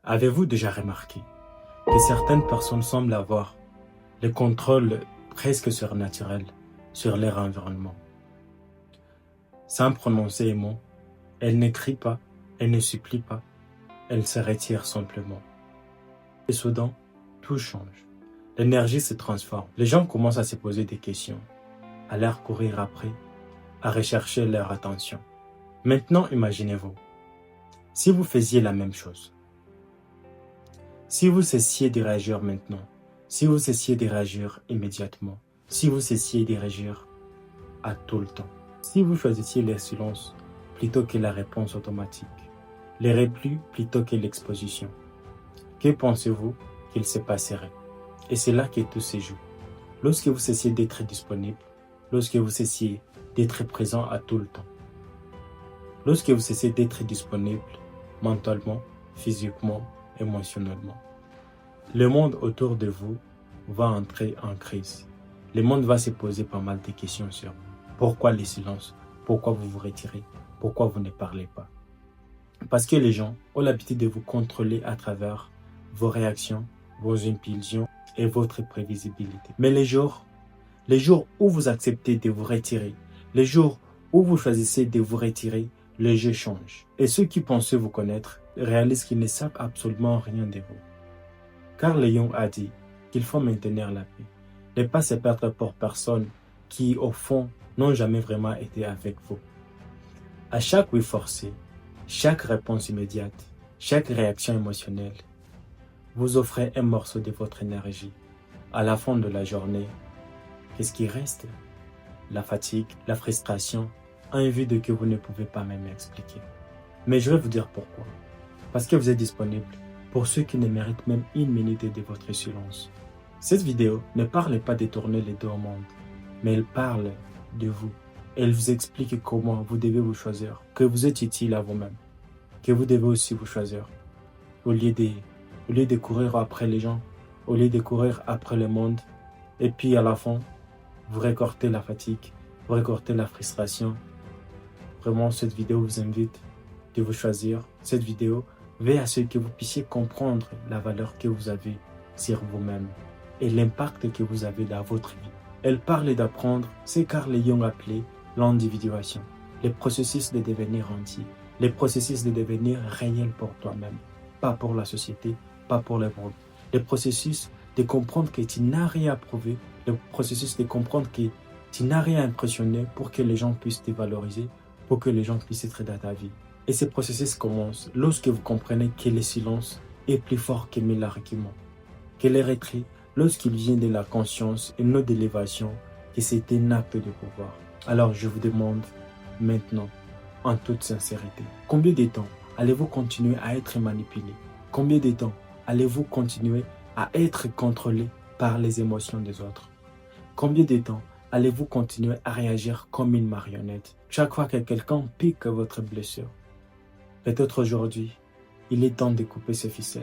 Avez-vous déjà remarqué que certaines personnes semblent avoir le contrôle presque surnaturel sur leur environnement? Sans prononcer un mot, elles ne crient pas, elles ne supplient pas, elles se retirent simplement. Et soudain, tout change. L'énergie se transforme. Les gens commencent à se poser des questions, à leur courir après, à rechercher leur attention. Maintenant, imaginez-vous, si vous faisiez la même chose, si vous cessiez de réagir maintenant, si vous cessiez de réagir immédiatement, si vous cessiez de réagir à tout le temps, si vous choisissiez le silence plutôt que la réponse automatique, les replis plutôt que l'exposition, que pensez-vous qu'il se passerait? Et c'est là que tout se joue. Lorsque vous cessiez d'être disponible, lorsque vous cessiez d'être présent à tout le temps, lorsque vous cessez d'être disponible mentalement, physiquement, émotionnellement, le monde autour de vous va entrer en crise. Le monde va se poser pas mal de questions sur pourquoi le silence, pourquoi vous vous retirez, pourquoi vous ne parlez pas. Parce que les gens ont l'habitude de vous contrôler à travers vos réactions, vos impulsions et votre prévisibilité. Mais les jours où vous acceptez de vous retirer, les jours où vous choisissez de vous retirer, le jeu change. Et ceux qui pensaient vous connaître réalisent qu'ils ne savent absolument rien de vous. Carl Jung a dit qu'il faut maintenir la paix. Ne pas se perdre pour personne qui, au fond, n'ont jamais vraiment été avec vous. À chaque oui forcé, chaque réponse immédiate, chaque réaction émotionnelle, vous offrez un morceau de votre énergie. À la fin de la journée, qu'est-ce qui reste? La fatigue, la frustration, un vide que vous ne pouvez pas même expliquer. Mais je vais vous dire pourquoi. Parce que vous êtes disponible pour ceux qui ne méritent même une minute de votre silence. Cette vidéo ne parle pas de tourner les dos au monde, mais elle parle de vous. Elle vous explique comment vous devez vous choisir, que vous êtes utile à vous-même, que vous devez aussi vous choisir. Au lieu de courir après les gens, au lieu de courir après le monde, et puis à la fin, vous récoltez la fatigue, vous récoltez la frustration. Vraiment, cette vidéo vous invite de vous choisir. Cette vidéo veut à ce que vous puissiez comprendre la valeur que vous avez sur vous-même et l'impact que vous avez dans votre vie. Elle parle d'apprendre ce que Carl Jung appelait l'individuation, le processus de devenir entier, le processus de devenir réel pour toi-même, pas pour la société, pas pour le monde. Le processus de comprendre que tu n'as rien à prouver, le processus de comprendre que tu n'as rien à impressionner pour que les gens puissent te valoriser, pour que les gens puissent être dans ta vie. Et ce processus commence lorsque vous comprenez que le silence est plus fort que mille arguments, que le retrait, lorsqu'il vient de la conscience et non de l'évasion, que c'est un acte de pouvoir. Alors je vous demande maintenant, en toute sincérité, combien de temps allez-vous continuer à être manipulé? Combien de temps allez-vous continuer à être contrôlé par les émotions des autres? Combien de temps allez-vous continuer à réagir comme une marionnette chaque fois que quelqu'un pique votre blessure? Peut-être aujourd'hui, il est temps de couper ces ficelles.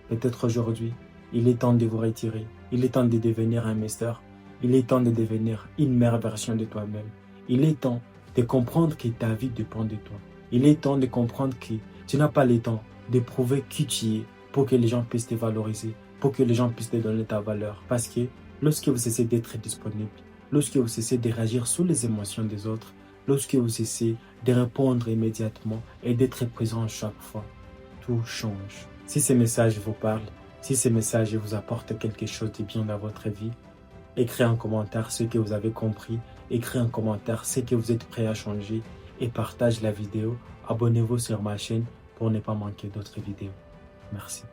Peut-être aujourd'hui, il est temps de vous retirer. Il est temps de devenir un master. Il est temps de devenir une meilleure version de toi-même. Il est temps de comprendre que ta vie dépend de toi. Il est temps de comprendre que tu n'as pas le temps de prouver qui tu es pour que les gens puissent te valoriser, pour que les gens puissent te donner ta valeur. Parce que lorsque vous cessez d'être disponible, lorsque vous cessez de réagir sur les émotions des autres, lorsque vous cessez de répondre immédiatement et d'être présent chaque fois, tout change. Si ce message vous parle, si ce message vous apporte quelque chose de bien dans votre vie, écrivez en commentaire ce que vous avez compris, écrivez en commentaire ce que vous êtes prêt à changer et partagez la vidéo. Abonnez-vous sur ma chaîne pour ne pas manquer d'autres vidéos. Merci.